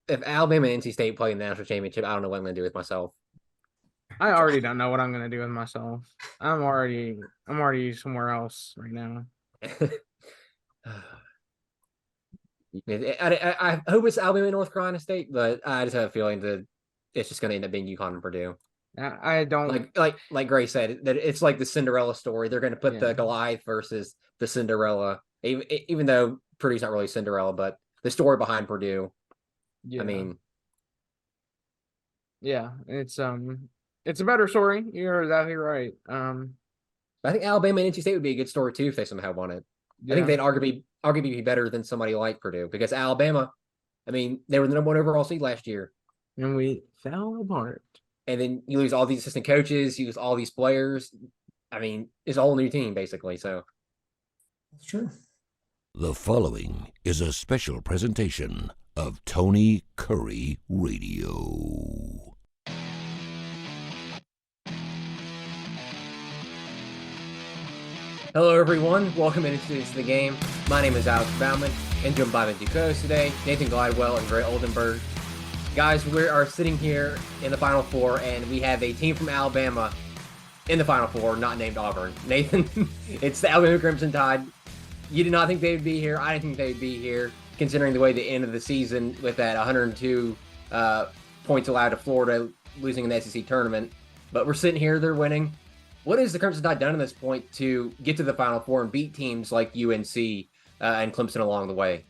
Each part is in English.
if Alabama and NC State play in the national championship, I don't know what I'm going to do with myself. I already don't know what I'm gonna do with myself. I'm already somewhere else right now. I hope it's Alabama and North Carolina State, but I just have a feeling that it's just going to end up being UConn and Purdue. I don't. Like Gray said, that it's like the Cinderella story. They're going to put Yeah, the Goliath versus the Cinderella, even though Purdue's not really Cinderella, but the story behind Purdue. I yeah, mean, yeah. It's a better story. You're exactly right. I think Alabama and NC State would be a good story too if they somehow won it. I think Yeah, they'd arguably be better than somebody like Purdue because Alabama, I mean, they were the number one overall seed last year. and we fell apart. And then you lose all these assistant coaches, you lose all these players. I mean, it's a whole new team basically. So That's true. The following is a special presentation of Tony Curry Radio. hello everyone, welcome into Students of the Game. My name is Alex Baumann, and joined by my two co-hosts today, Nathan Glidewell and Gray Oldenburg. Guys, we are sitting here in the Final Four, and we have a team from Alabama in the Final Four, not named Auburn. Nathan, it's the Alabama Crimson Tide. You did not think they would be here. I didn't think they'd be here, considering the way the end of the season with that 102 points allowed to Florida losing in the SEC tournament. But we're sitting here, they're winning. What has the Crimson Tide done at this point to get to the Final Four and beat teams like UNC and Clemson along the way?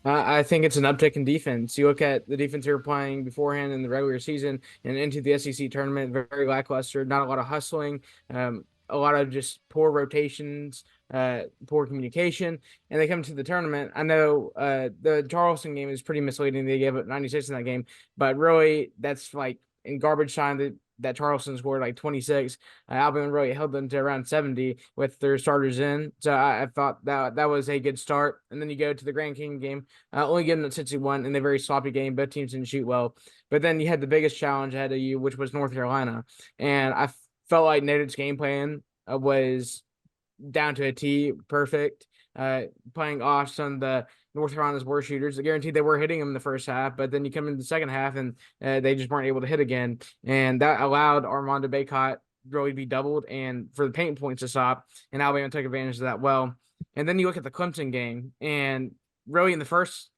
I think it's an uptick in defense. You look at the defense they were playing beforehand in the regular season and into the SEC tournament, very lackluster, not a lot of hustling, a lot of just poor rotations, poor communication, and they come to the tournament. I know the Charleston game is pretty misleading. They gave up 96 in that game, but really that's like in garbage time that Charleston scored like 26. Alabama really held them to around 70 with their starters in. So I thought that was a good start. And then you go to the Grand Canyon game, only getting a 61 in a very sloppy game. Both teams didn't shoot well. But then you had the biggest challenge ahead of you, which was North Carolina. And I felt like Nate's game plan was down to a T, perfect. Playing off some of the North Carolina's worst shooters. I guaranteed they were hitting them in the first half, but then you come in the second half and they just weren't able to hit again. And that allowed Armando Bacot really to be doubled and for the paint points to stop. And Alabama took advantage of that well. And then you look at the Clemson game, and really in the first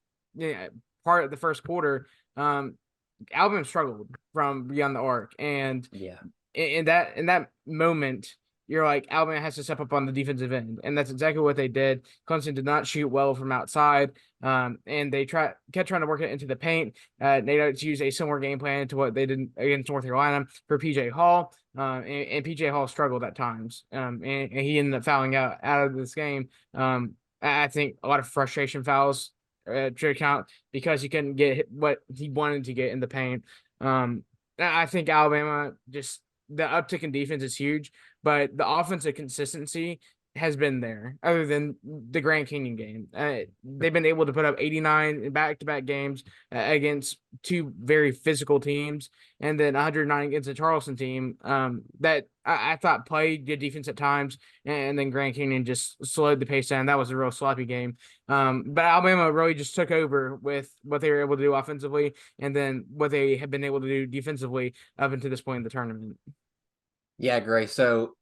part of the first quarter, Alabama struggled from beyond the arc. And Yeah. in that moment, you're like, Alabama has to step up on the defensive end. And that's exactly what they did. Clemson did not shoot well from outside. And they kept trying to work it into the paint. They used a similar game plan to what they did against North Carolina for PJ Hall. And PJ Hall struggled at times. And he ended up fouling out of this game. I think a lot of frustration fouls to account because he couldn't get what he wanted to get in the paint. I think Alabama just the uptick in defense is huge, but the offensive consistency has been there other than the Grand Canyon game. They've been able to put up 89 in back-to-back games against two very physical teams, and then 109 against a Charleston team that I thought played good defense at times, and then Grand Canyon just slowed the pace down. That was a real sloppy game. But Alabama really just took over with what they were able to do offensively and then what they have been able to do defensively up until this point in the tournament. Yeah, Gray. So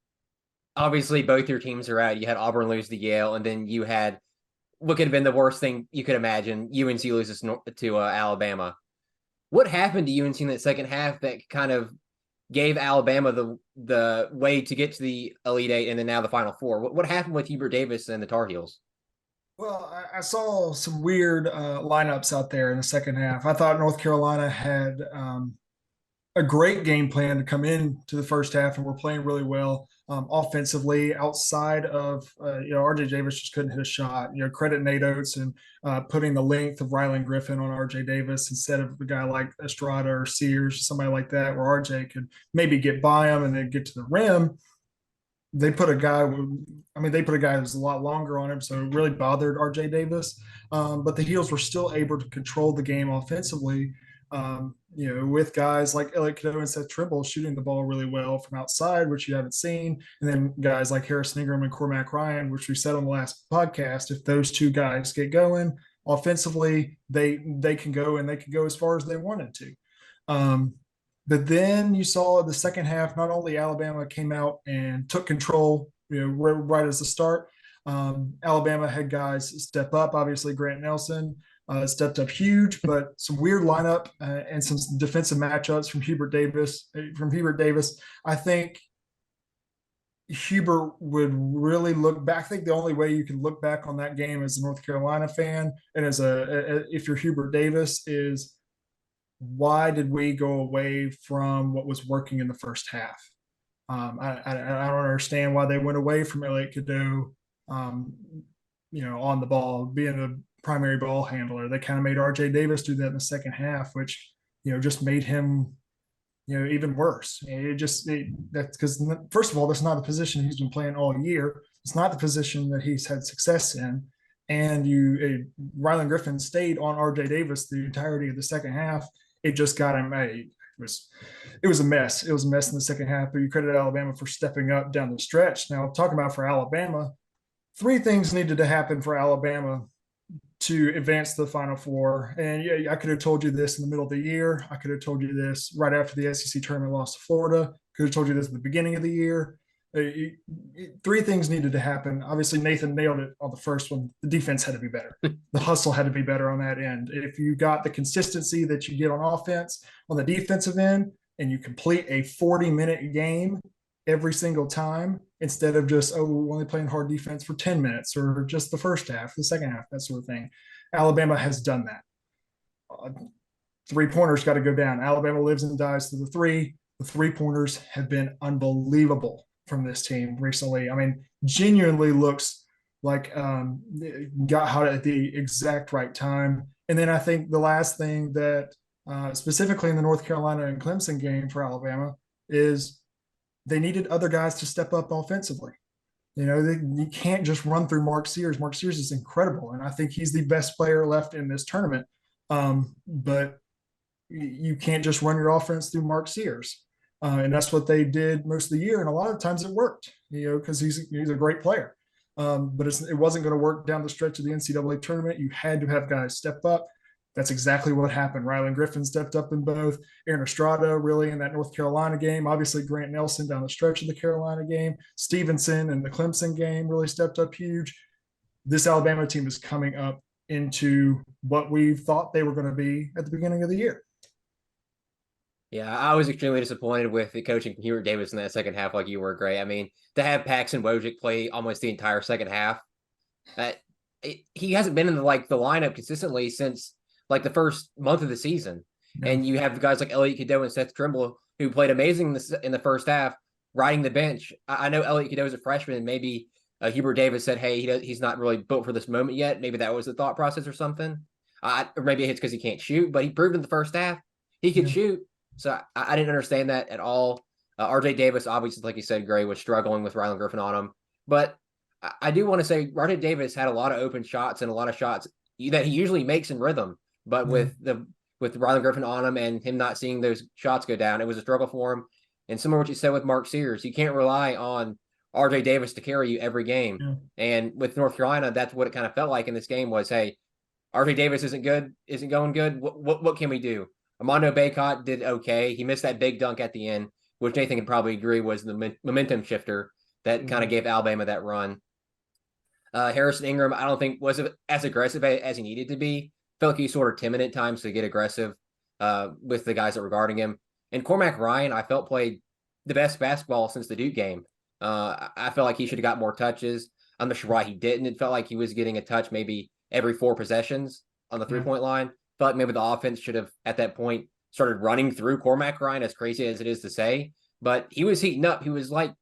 obviously both your teams are out. You had Auburn lose to Yale, and then you had what could have been the worst thing you could imagine. UNC loses to Alabama. What happened to UNC in that second half that kind of gave Alabama the way to get to the Elite Eight and then now the Final Four? What happened with Hubert Davis and the Tar Heels? Well, I saw some weird lineups out there in the second half. I thought North Carolina had a great game plan to come in to the first half and we're playing really well offensively outside of, RJ Davis just couldn't hit a shot. Credit Nate Oates and putting the length of Rylan Griffin on RJ Davis instead of a guy like Estrada or Sears, somebody like that, where RJ could maybe get by him and then get to the rim. They put a guy who's a lot longer on him, so it really bothered RJ Davis. But the Heels were still able to control the game offensively. With guys like Elliot Cadeau and Seth Trimble shooting the ball really well from outside, which you haven't seen. And then guys like Harrison Ingram and Cormac Ryan, which we said on the last podcast, if those two guys get going, Offensively, they can go, and they can go as far as they wanted to. But then you saw the second half, not only Alabama came out and took control, right as the start. Alabama had guys step up. Obviously, Grant Nelson stepped up huge, but some weird lineup and some defensive matchups from Hubert Davis. I think Hubert would really look back. I think the only way you can look back on that game as a North Carolina fan and if you're Hubert Davis, is why did we go away from what was working in the first half? I don't understand why they went away from Elliot Cadeau, on the ball, being the primary ball handler. They kind of made RJ Davis do that in the second half, which, just made him, even worse. That's because, first of all, that's not the position he's been playing all year. It's not the position that he's had success in. And Rylan Griffin stayed on RJ Davis the entirety of the second half. It just got him. It was a mess. It was a mess in the second half, but you credit Alabama for stepping up down the stretch. Now, talking about for Alabama, 3 things needed to happen for Alabama to advance to the Final Four. And yeah, I could have told you this in the middle of the year. I could have told you this right after the SEC tournament lost to Florida. Could have told you this at the beginning of the year. 3 things needed to happen. Obviously, Nathan nailed it on the first one. The defense had to be better. The hustle had to be better on that end. If you got the consistency that you get on offense, on the defensive end, and you complete a 40-minute game every single time, instead of just, we're only playing hard defense for 10 minutes or just the first half, the second half, that sort of thing. Alabama has done that. 3-pointers got to go down. Alabama lives and dies to the 3. The 3-pointers have been unbelievable from this team recently. I mean, genuinely looks like got hot at the exact right time. And then I think the last thing that specifically in the North Carolina and Clemson game for Alabama is they needed other guys to step up offensively. You can't just run through Mark Sears. Mark Sears is incredible, and I think he's the best player left in this tournament. But you can't just run your offense through Mark Sears. And that's what they did most of the year. And a lot of times it worked, because he's a great player. But it wasn't going to work down the stretch of the NCAA tournament. You had to have guys step up. That's exactly what happened. Rylan Griffin stepped up in both. Aaron Estrada really in that North Carolina game. Obviously, Grant Nelson down the stretch of the Carolina game. Stevenson in the Clemson game really stepped up huge. This Alabama team is coming up into what we thought they were going to be at the beginning of the year. Yeah, I was extremely disappointed with the coaching from Hubert Davis in that second half, like you were, Gray. I mean, to have Paxton Wojcik play almost the entire second half, he hasn't been in the lineup consistently since the first month of the season. Yeah. And you have guys like Elliot Cadeau and Seth Trimble who played amazing in the first half, riding the bench. I know Elliot Cadeau is a freshman, and maybe Hubert Davis said, hey, he's not really built for this moment yet. Maybe that was the thought process or something. Or maybe it's because he can't shoot, but he proved in the first half he could shoot. So I didn't understand that at all. RJ Davis, obviously, like you said, Gray, was struggling with Rylan Griffin on him. But I do want to say RJ Davis had a lot of open shots and a lot of shots that he usually makes in rhythm. But with Rylan Griffin on him and him not seeing those shots go down, it was a struggle for him. And similar to what you said with Mark Sears, you can't rely on RJ Davis to carry you every game. Yeah. And with North Carolina, that's what it kind of felt like in this game was, hey, RJ Davis isn't going good. What can we do? Armando Bacot did okay. He missed that big dunk at the end, which Nathan can probably agree was the momentum shifter that kind of gave Alabama that run. Harrison Ingram, I don't think was as aggressive as he needed to be. Felt like he was sort of timid at times to get aggressive with the guys that were guarding him. And Cormac Ryan, I felt played the best basketball since the Duke game. I felt like he should have got more touches. I'm not sure why he didn't. It felt like he was getting a touch maybe every 4 possessions on the 3-point line. Felt like maybe the offense should have, at that point, started running through Cormac Ryan, as crazy as it is to say. But he was heating up. He was I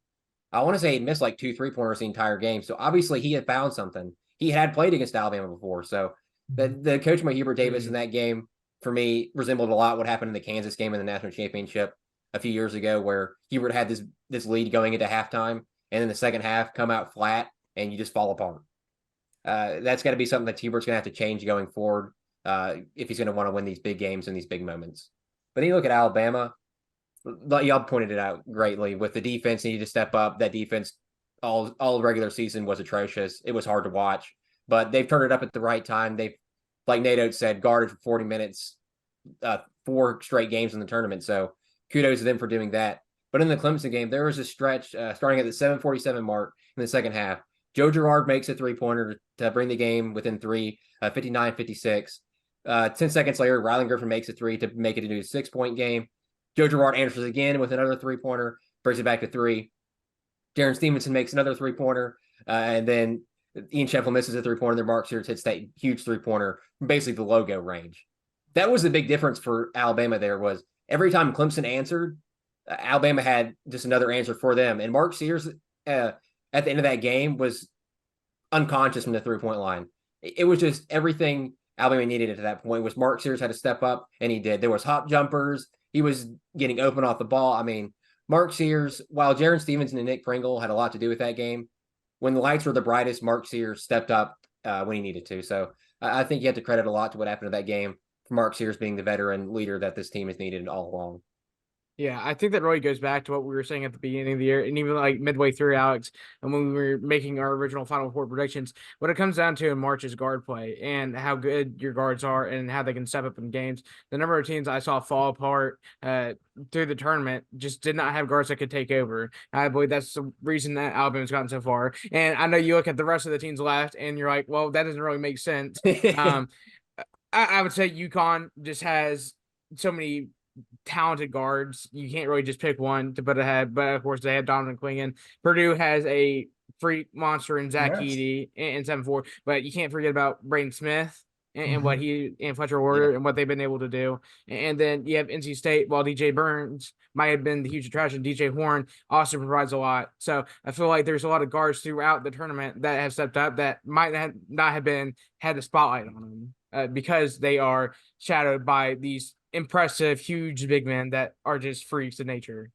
want to say he missed 2 3-pointers the entire game. So obviously he had found something. He had played against Alabama before. So the coach by Hubert Davis in that game, for me, resembled a lot what happened in the Kansas game in the national championship a few years ago, where Hubert had this lead going into halftime, and in the second half come out flat, and you just fall apart. That's got to be something that Hubert's going to have to change going forward. If he's going to want to win these big games and these big moments. But then you look at Alabama, y'all pointed it out greatly with the defense needed to step up. That defense all regular season was atrocious. It was hard to watch, but they've turned it up at the right time. They've like Nate Oates said, guarded for 40 minutes, 4 straight games in the tournament. So kudos to them for doing that. But in the Clemson game, there was a stretch starting at the 7:47 mark in the second half. Joe Girard makes a 3-pointer to bring the game within 3, 59-56. 10 seconds later, Rylan Griffin makes a 3 to make it into a 6-point game. Joe Girard answers again with another 3-pointer, brings it back to 3. Darren Stevenson makes another 3-pointer, and then Ian Sheffield misses a 3-pointer. Mark Sears hits that huge 3-pointer from basically the logo range. That was the big difference for Alabama there was every time Clemson answered, Alabama had just another answer for them. And Mark Sears at the end of that game was unconscious from the 3-point line. It was just everything Alabama needed at that point was Mark Sears had to step up, and he did. There was hop jumpers. He was getting open off the ball. I mean, Mark Sears, while Jaron Stevenson and Nick Pringle had a lot to do with that game, when the lights were the brightest, Mark Sears stepped up when he needed to. So I think you have to credit a lot to what happened to that game for Mark Sears being the veteran leader that this team has needed all along. Yeah, I think that really goes back to what we were saying at the beginning of the year, and even like midway through, Alex, and when we were making our original Final Four predictions. What it comes down to in March is guard play and how good your guards are and how they can step up in games. The number of teams I saw fall apart through the tournament just did not have guards that could take over. I believe that's the reason that Alabama's gotten so far. And I know you look at the rest of the teams left, and you're like, well, that doesn't really make sense. I would say UConn just has so many talented guards. You can't really just pick one to put ahead, but of course they have Donovan Clingan. Purdue has a freak monster in Zach Edey and 7-4, but you can't forget about Braden Smith and what he and Fletcher Warrior and what they've been able to do. And then you have NC State, while DJ Burns might have been the huge attraction, DJ Horn also provides a lot. So I feel like there's a lot of guards throughout the tournament that have stepped up that might not have had the spotlight on them because they are shadowed by these impressive, huge big men that are just freaks of nature.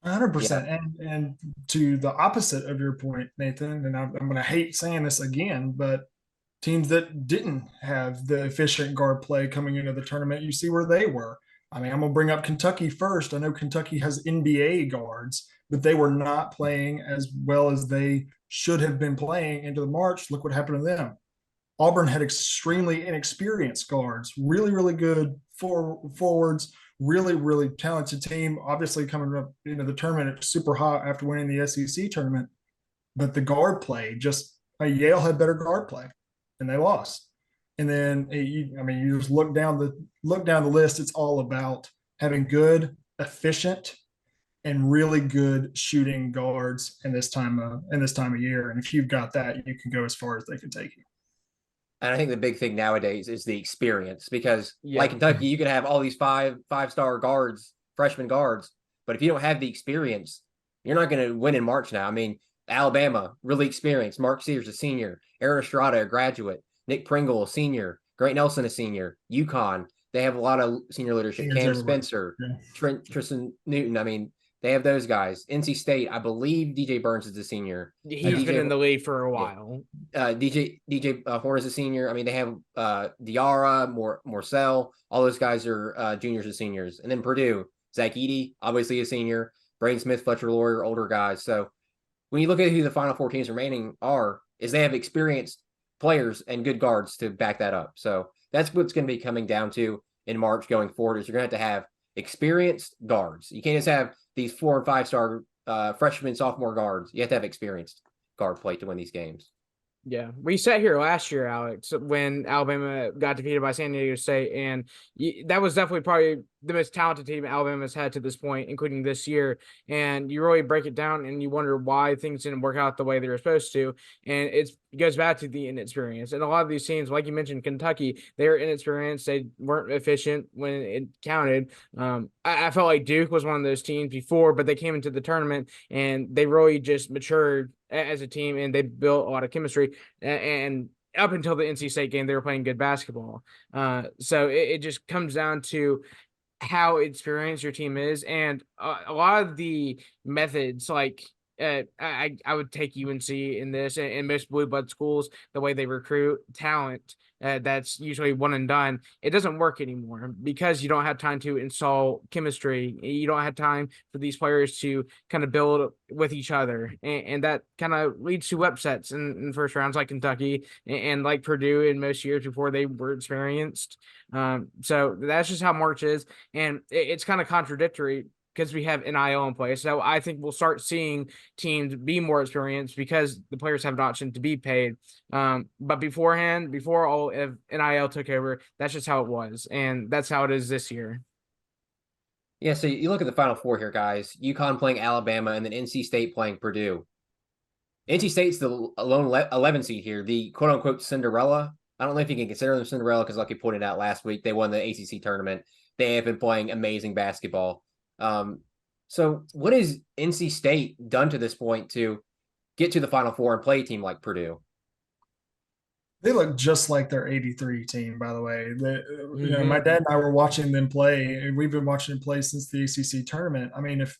100%. And to the opposite of your point, Nathan, and I'm going to hate saying this again, but teams that didn't have the efficient guard play coming into the tournament, you see where they were. I mean, I'm going to bring up Kentucky first. I know Kentucky has NBA guards, but they were not playing as well as they should have been playing into the March. Look what happened to them. Auburn had extremely inexperienced guards, really, really good forwards, really, really talented team. Obviously, coming up into the tournament, super hot after winning the SEC tournament. But the guard play, Yale had better guard play, and they lost. And then, you just look down the list. It's all about having good, efficient, and really good shooting guards in this time of year. And if you've got that, you can go as far as they can take you. And I think the big thing nowadays is the experience because like Kentucky, you can have all these five-star guards, freshman guards, but if you don't have the experience, you're not going to win in March now. I mean, Alabama, really experienced. Mark Sears, a senior. Aaron Estrada, a graduate. Nick Pringle, a senior. Grant Nelson, a senior. UConn, they have a lot of senior leadership. Cam Spencer, Tristan Newton. I mean, they have those guys. NC State, I believe DJ Burns is a senior. He's been in the league for a while. DJ Horn is a senior. I mean, they have Diarra, Morcell. All those guys are juniors and seniors. And then Purdue, Zach Edey, obviously a senior. Braden Smith, Fletcher Lawyer, older guys. So when you look at who the Final Four teams remaining are, is they have experienced players and good guards to back that up. So that's what's going to be coming down to in March going forward is you're going to have experienced guards. You can't just have these 4 and 5-star freshman, sophomore guards. You have to have experienced guard play to win these games. Yeah, we sat here last year, Alex, when Alabama got defeated by San Diego State, and that was definitely probably the most talented team Alabama's had to this point, including this year. And you really break it down, and you wonder why things didn't work out the way they were supposed to. And it goes back to the inexperience. And a lot of these teams, like you mentioned, Kentucky, they were inexperienced. They weren't efficient when it counted. I felt like Duke was one of those teams before, but they came into the tournament, and they really just matured as a team, and they built a lot of chemistry. And up until the NC State game, they were playing good basketball. So it just comes down to how experienced your team is. And a lot of the methods, like I would take UNC in this and most blue blood schools, the way they recruit talent that's usually one and done. It doesn't work anymore because you don't have time to install chemistry. You don't have time for these players to kind of build with each other. And that kind of leads to upsets in first rounds like Kentucky and like Purdue in most years before they were experienced. So that's just how March is. And it's kind of contradictory because we have NIL in place. So I think we'll start seeing teams be more experienced because the players have an option to be paid. But beforehand, before all of NIL took over, that's just how it was. And that's how it is this year. Yeah, so you look at the Final Four here, guys. UConn playing Alabama and then NC State playing Purdue. NC State's the lone 11 seed here, the quote-unquote Cinderella. I don't know if you can consider them Cinderella because, like you pointed out last week, they won the ACC tournament. They have been playing amazing basketball. So what has NC State done to this point to get to the Final Four and play a team like Purdue? They look just like their 83 team, by the way. My dad and I were watching them play, and we've been watching them play since the ACC tournament. I mean, if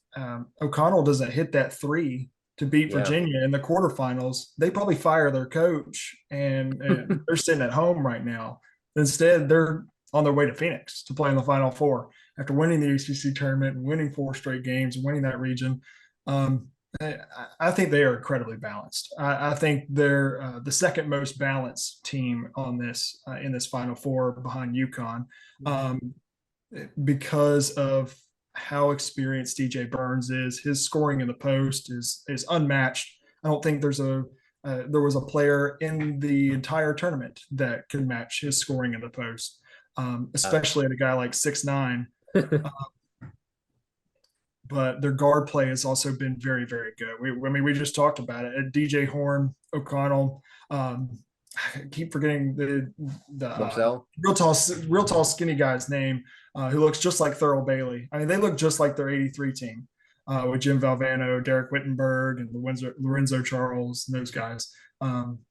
O'Connell doesn't hit that three to beat Virginia in the quarterfinals, they probably fire their coach, and they're sitting at home right now. Instead, they're on their way to Phoenix to play in the Final Four after winning the ACC tournament and winning 4 straight games and winning that region. I think they are incredibly balanced. I think they're the second most balanced team on this in this Final Four behind UConn, because of how experienced DJ Burns is. His scoring in the post is unmatched. I don't think there was a player in the entire tournament that could match his scoring in the post, especially at a guy like 6'9". But their guard play has also been very, very good. We just talked about it. DJ Horn, O'Connell, I keep forgetting the real tall, skinny guy's name, who looks just like Thurl Bailey. I mean, they look just like their 83 team with Jim Valvano, Derek Wittenberg, and Lorenzo Charles, and those guys.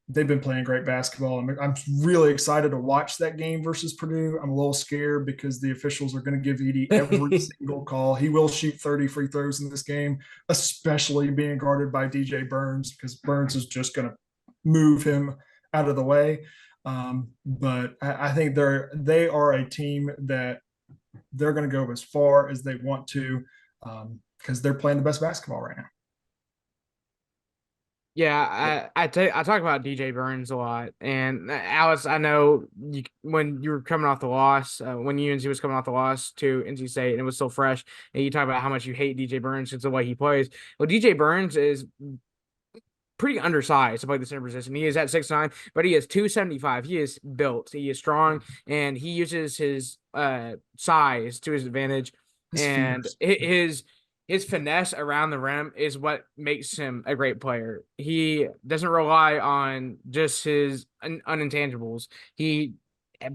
They've been playing great basketball. I'm really excited to watch that game versus Purdue. I'm a little scared because the officials are going to give Edey every single call. He will shoot 30 free throws in this game, especially being guarded by DJ Burns, because Burns is just going to move him out of the way. But I think they are a team that they're going to go as far as they want to, because they're playing the best basketball right now. Yeah, I talk about DJ Burns a lot, and Alice, I know when you were coming off the loss, when UNC was coming off the loss to NC State, and it was still fresh, and you talk about how much you hate DJ Burns because of the way he plays. Well, DJ Burns is pretty undersized to play the center position. He is at 6'9", but he is 275. He is built. He is strong, and he uses his size to his advantage, and his finesse around the rim is what makes him a great player. He doesn't rely on just his unintangibles. He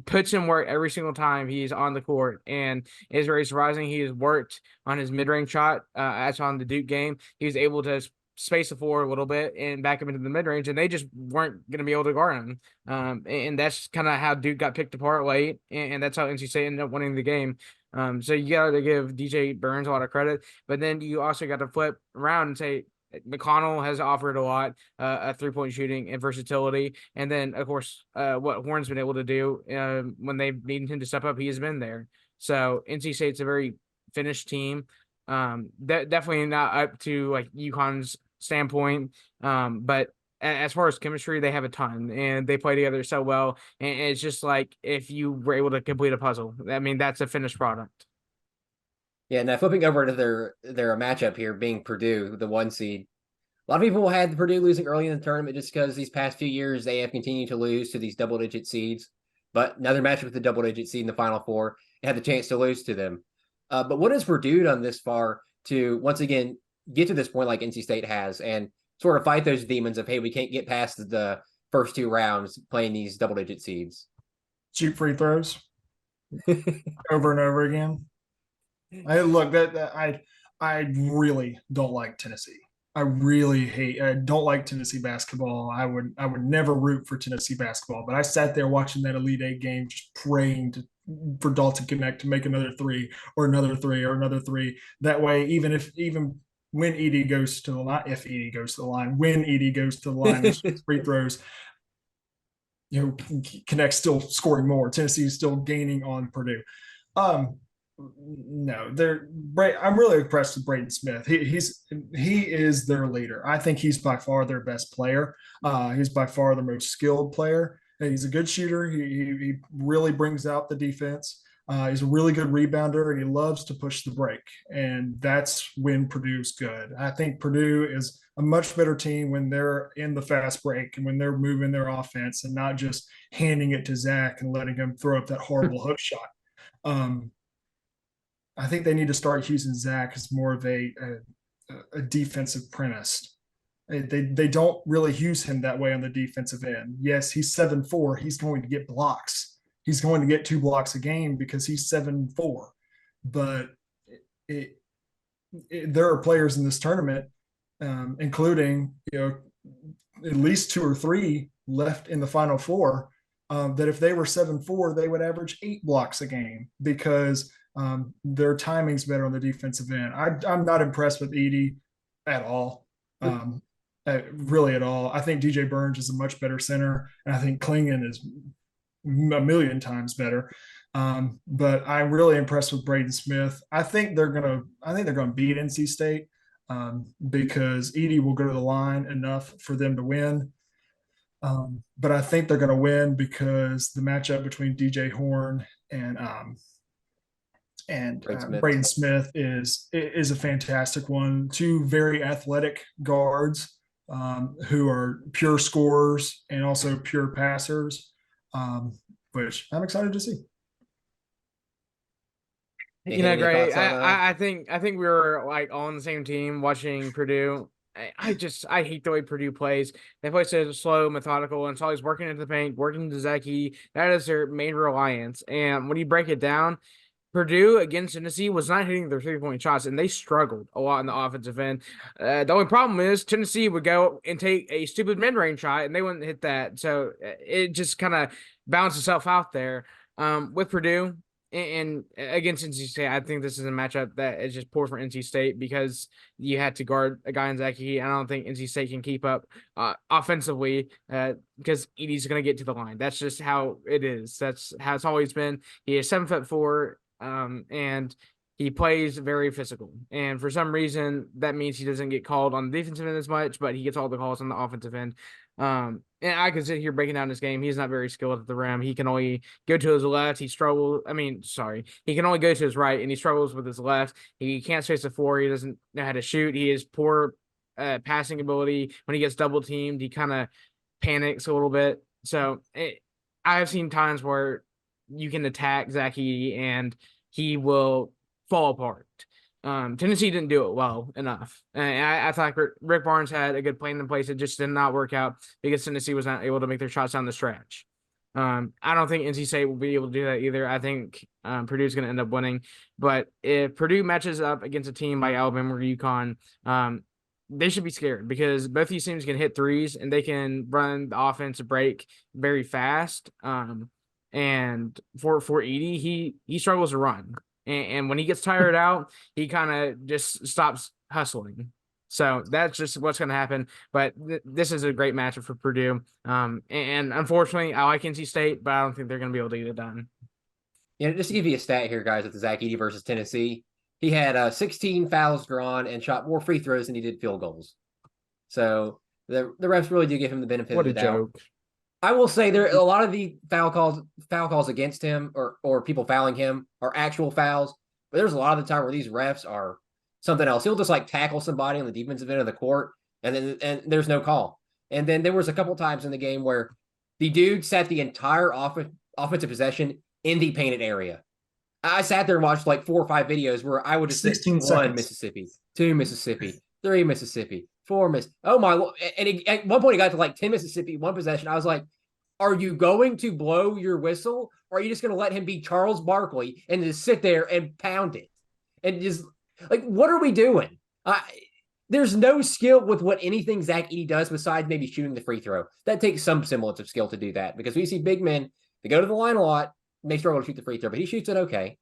puts in work every single time he's on the court, and is very surprising. He has worked on his mid-range shot. As on the Duke game, he was able to space the floor a little bit and back him into the mid-range, and they just weren't going to be able to guard him. And that's kind of how Duke got picked apart late, and that's how NC State ended up winning the game. So you got to give DJ Burns a lot of credit, but then you also got to flip around and say McConnell has offered a lot of 3-point shooting and versatility. And then, of course, what Horn's been able to do when they needed him to step up, he has been there. So NC State's a very finished team. Definitely not up to like UConn's standpoint, but as far as chemistry, they have a ton, and they play together so well. And it's just like if you were able to complete a puzzle. I mean, that's a finished product. Yeah, now flipping over to their matchup here, being Purdue, the 1 seed. A lot of people had Purdue losing early in the tournament just because these past few years they have continued to lose to these double-digit seeds. But another matchup with the double-digit seed in the Final Four, it had the chance to lose to them. But what has Purdue done this far to, once again, get to this point like NC State has and sort of fight those demons of, hey, we can't get past the first 2 rounds playing these double-digit seeds? Shoot free throws over and over again. I really don't like Tennessee. I don't like Tennessee basketball. I would never root for Tennessee basketball, but I sat there watching that Elite Eight game just praying for Dalton Connect to make another 3 or another 3 or another 3. That way, even when Edey goes to the line, if Edey goes to the line, when Edey goes to the line and free throws, Connect's still scoring more. Tennessee is still gaining on Purdue. No, I'm really impressed with Braden Smith. He is their leader. I think he's by far their best player. He's by far the most skilled player. He's a good shooter. He really brings out the defense. He's a really good rebounder, and he loves to push the break. And that's when Purdue's good. I think Purdue is a much better team when they're in the fast break and when they're moving their offense and not just handing it to Zach and letting him throw up that horrible hook shot. I think they need to start using Zach as more of a defensive premise. They don't really use him that way on the defensive end. Yes, he's 7'4". He's going to get blocks. He's going to get 2 blocks a game because he's 7'4". But there are players in this tournament, including at least 2 or 3 left in the Final Four, that if they were 7'4", they would average 8 blocks a game because their timing's better on the defensive end. I'm not impressed with Edey at all. Really at all. I think DJ Burns is a much better center, and I think Klingon is a million times better. But I'm really impressed with Braden Smith. I think they're gonna beat NC State because Edey will go to the line enough for them to win. But I think they're gonna win because the matchup between DJ Horn and Braden Smith is a fantastic one. 2 very athletic guards who are pure scorers and also pure passers, which I'm excited to see. Great. I think we were like on the same team watching Purdue. I hate the way Purdue plays. They play so slow, methodical, and it's always working into the paint, working to Zaki. That is their main reliance. And when you break it down, Purdue against Tennessee was not hitting their 3-point shots, and they struggled a lot in the offensive end. The only problem is Tennessee would go and take a stupid mid-range shot, and they wouldn't hit that. So it just kind of balanced itself out there. With Purdue and against NC State, I think this is a matchup that is just poor for NC State because you had to guard a guy in Zaki. I don't think NC State can keep up offensively because Edey's going to get to the line. That's just how it is. That's how it's always been. He is 7'4". And he plays very physical. And for some reason, that means he doesn't get called on the defensive end as much, but he gets all the calls on the offensive end. And I can sit here breaking down this game. He's not very skilled at the rim. He can only go to his left. He can only go to his right, and he struggles with his left. He can't space the floor. He doesn't know how to shoot. He has poor passing ability. When he gets double teamed, he kind of panics a little bit. So I have seen times where you can attack Zaki and he will fall apart. Tennessee didn't do it well enough. And I thought Rick Barnes had a good plan in place. It just did not work out because Tennessee was not able to make their shots down the stretch. I don't think NC State will be able to do that either. I think Purdue's going to end up winning. But if Purdue matches up against a team like Alabama or UConn, they should be scared because both these teams can hit threes and they can run the offensive break very fast. And for Edey, he struggles to run. And when he gets tired out, he kind of just stops hustling. So that's just what's going to happen. But this is a great matchup for Purdue. And unfortunately, I like NC State, but I don't think they're going to be able to get it done. Yeah, just to give you a stat here, guys, with the Zach Edey versus Tennessee, he had 16 fouls drawn and shot more free throws than he did field goals. So the refs really do give him the benefit of the doubt. What a joke. I will say there a lot of the foul calls against him or people fouling him are actual fouls, but there's a lot of the time where these refs are something else. He'll just like tackle somebody on the defensive end of the court and there's no call. And then there was a couple times in the game where the dude sat the entire offensive possession in the painted area. I sat there and watched like 4 or 5 videos where I would just say 1 Mississippi, 2 Mississippi, 3 Mississippi, 4 Mississippi. Oh my! And at one point he got to like 10 Mississippi, 1 possession. I was like, are you going to blow your whistle, or are you just going to let him be Charles Barkley and just sit there and pound it? And just like, what are we doing? There's no skill with what anything Zach Edey does besides maybe shooting the free throw. That takes some semblance of skill to do that because we see big men, they go to the line a lot, and they struggle to shoot the free throw, but he shoots it okay.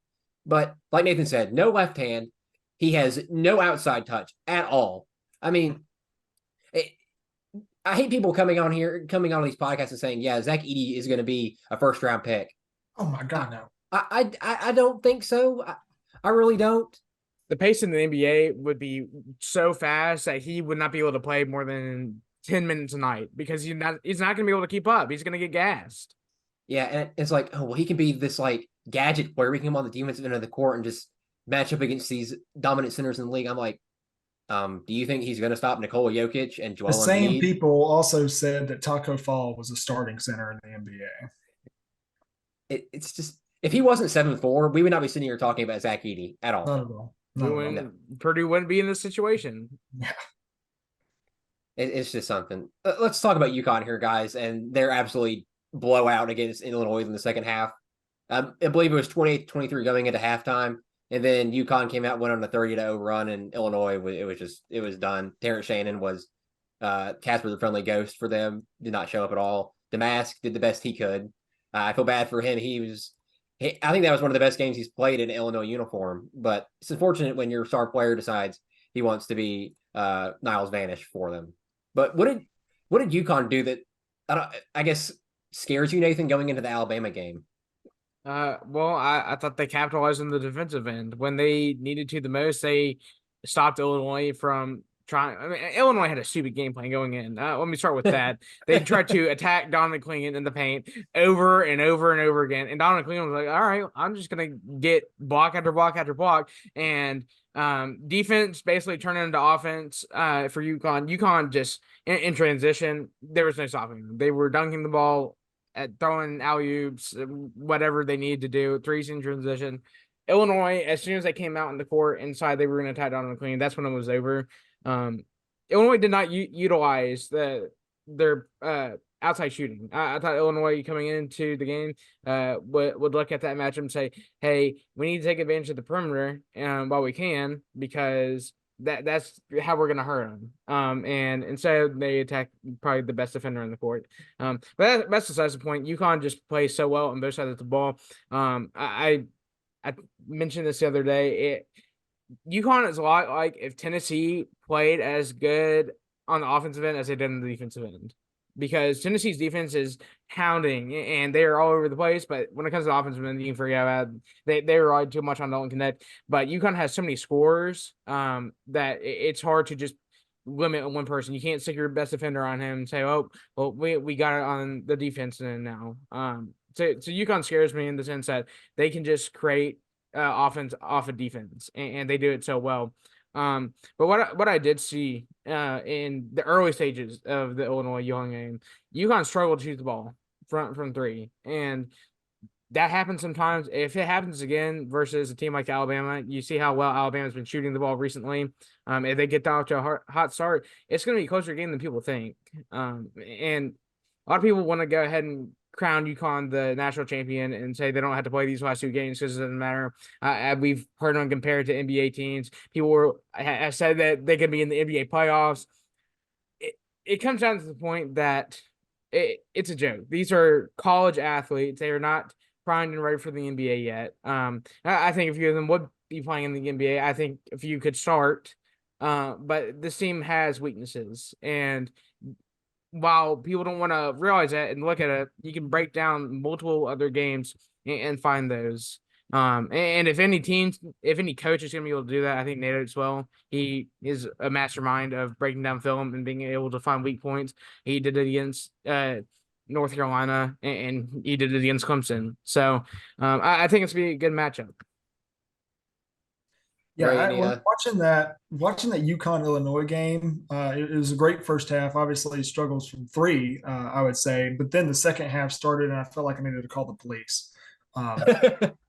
But like Nathan said, no left hand. He has no outside touch at all. I mean, I hate people coming on these podcasts and saying, yeah, Zach Edey is going to be a first round pick. Oh my God, no. I don't think so. I really don't. The pace in the NBA would be so fast that he would not be able to play more than 10 minutes a night because he's not going to be able to keep up. He's going to get gassed. Yeah, and it's like, oh well, he can be this like gadget player. We can come on the defensive end of the court and just match up against these dominant centers in the league. I'm like, do you think he's going to stop Nikola Jokic and The Joel same Embiid? people also said that Taco Fall was a starting center in the NBA. It's just if he wasn't 7'4", we would not be sitting here talking about Zach Edey at all. Not at all. Not at all. Purdue wouldn't be in this situation. Yeah. It's just something. Let's talk about UConn here, guys, and they're absolutely blowout against Illinois in the second half. I believe it was 28-23 going into halftime, and then UConn came out, went on a 30-0 run, and Illinois it was done. Terrence Shannon was Casper the Friendly Ghost for them, did not show up at all. Damask did the best he could. I feel bad for him. I think that was one of the best games he's played in an Illinois uniform, but it's unfortunate when your star player decides he wants to be Niles Vanish for them. But what did UConn do that I guess scares you, Nathan, going into the Alabama game? Well, I thought they capitalized on the defensive end when they needed to the most. They stopped Illinois from trying. I mean, Illinois had a stupid game plan going in. Let me start with that. They tried to attack Don McLean in the paint over and over and over again, and Don McLean was like, "All right, I'm just gonna get block after block after block," and defense basically turned into offense for UConn. UConn just in transition, there was no stopping them. They were dunking the ball at throwing alley-oops, whatever they needed to do, threes in transition. Illinois, as soon as they came out in the court inside, they were going to attack Don McLean. That's when it was over. Illinois did not utilize their outside shooting. I thought Illinois coming into the game would look at that matchup and say, hey, we need to take advantage of the perimeter while we can, because that's how we're gonna hurt them. And instead they attack probably the best defender in the court. But that's besides the point. UConn just plays so well on both sides of the ball. I mentioned this the other day. UConn is a lot like if Tennessee played as good on the offensive end as they did on the defensive end, because Tennessee's defense is hounding and they are all over the place. But when it comes to the offensive end, you can forget about they rely too much on Dalton Connect. But UConn has so many scorers that it's hard to just limit one person. You can't stick your best defender on him and say, "Oh, well, we got it on the defense end now." So UConn scares me in the sense that they can just create offense off of defense, and they do it so well. But what I did see in the early stages of the Illinois Young game, UConn struggled to shoot the ball from three, and that happens sometimes. If it happens again versus a team like Alabama, you see how well Alabama's been shooting the ball recently. If they get out to a hot start, it's going to be a closer game than people think. And a lot of people want to go ahead and crown UConn the national champion and say they don't have to play these last two games because it doesn't matter. We've heard them compared to NBA teams. People have said that they could be in the NBA playoffs. It comes down to the point that it's a joke. These are college athletes. They are not primed and ready for the NBA yet. I think a few of them would be playing in the NBA. I think a few could start. But this team has weaknesses, and while people don't want to realize that and look at it, you can break down multiple other games and find those. And if any coach is going to be able to do that, I think Nate Oatswell, he is a mastermind of breaking down film and being able to find weak points. He did it against North Carolina, and he did it against Clemson. So I think it's going to be a good matchup. Yeah, watching that UConn Illinois game, it was a great first half. Obviously, struggles from three, I would say, but then the second half started, and I felt like I needed to call the police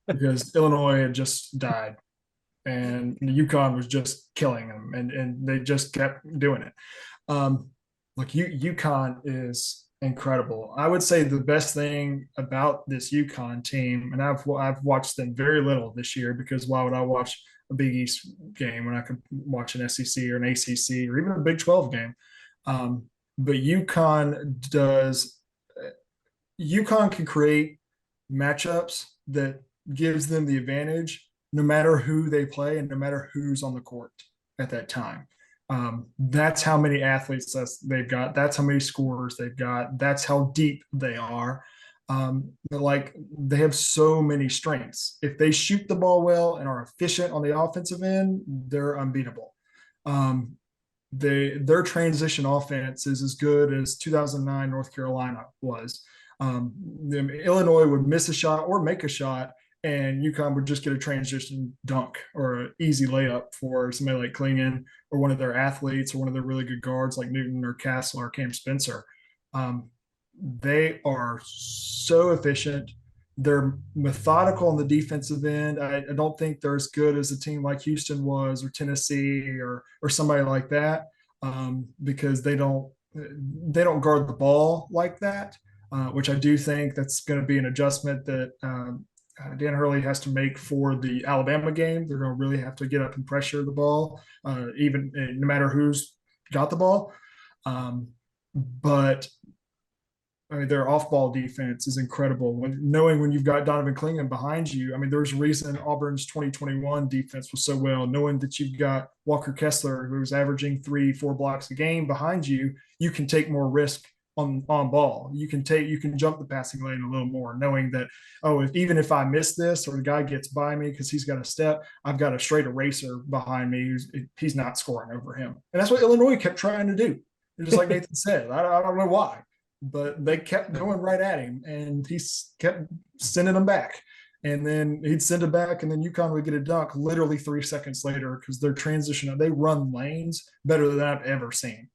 because Illinois had just died, and UConn was just killing them, and they just kept doing it. Look, UConn is incredible. I would say the best thing about this UConn team, and I've watched them very little this year, because why would I watch a Big East game when I could watch an SEC or an ACC or even a Big 12 game? But UConn can create matchups that gives them the advantage no matter who they play and no matter who's on the court at that time. That's how many athletes they've got. That's how many scorers they've got. That's how deep they are. Like they have so many strengths. If they shoot the ball well and are efficient on the offensive end, they're unbeatable. Um, their transition offense is as good as 2009 North Carolina was. Illinois would miss a shot or make a shot, and UConn would just get a transition dunk or an easy layup for somebody like Klingon or one of their athletes or one of their really good guards like Newton or Castle or Cam Spencer. Um, they are so efficient. They're methodical on the defensive end. I don't think they're as good as a team like Houston was, or Tennessee, or somebody like that, because they don't guard the ball like that, which I do think that's going to be an adjustment that Dan Hurley has to make for the Alabama game. They're going to really have to get up and pressure the ball, even no matter who's got the ball. But I mean, their off-ball defense is incredible. Knowing when you've got Donovan Clingan behind you, I mean, there's a reason Auburn's 2021 defense was so well. Knowing that you've got Walker Kessler, who's averaging 3-4 blocks a game behind you, you can take more risk on ball. You can jump the passing lane a little more, knowing that, even if I miss this or the guy gets by me because he's got a step, I've got a straight eraser behind me. He's not scoring over him, and that's what Illinois kept trying to do. Just like Nathan said, I don't know why, but they kept going right at him, and he kept sending them back. And then he'd send it back, and then UConn would get a dunk literally 3 seconds later because their transition, they run lanes better than I've ever seen.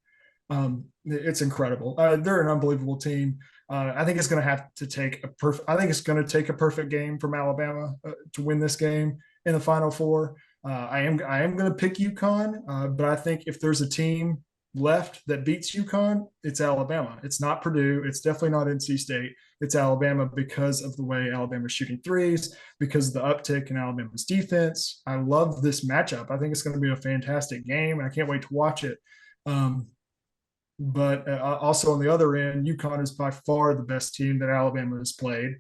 It's incredible. They're an unbelievable team. I think it's going to have to take I think it's going to take a perfect game from Alabama to win this game in the Final Four. I am going to pick UConn, but I think if there's a team left that beats UConn, it's Alabama. It's not Purdue. It's definitely not NC State. It's Alabama because of the way Alabama's shooting threes, because of the uptick in Alabama's defense. I love this matchup. I think it's going to be a fantastic game, and I can't wait to watch it. But also on the other end, UConn is by far the best team that Alabama has played.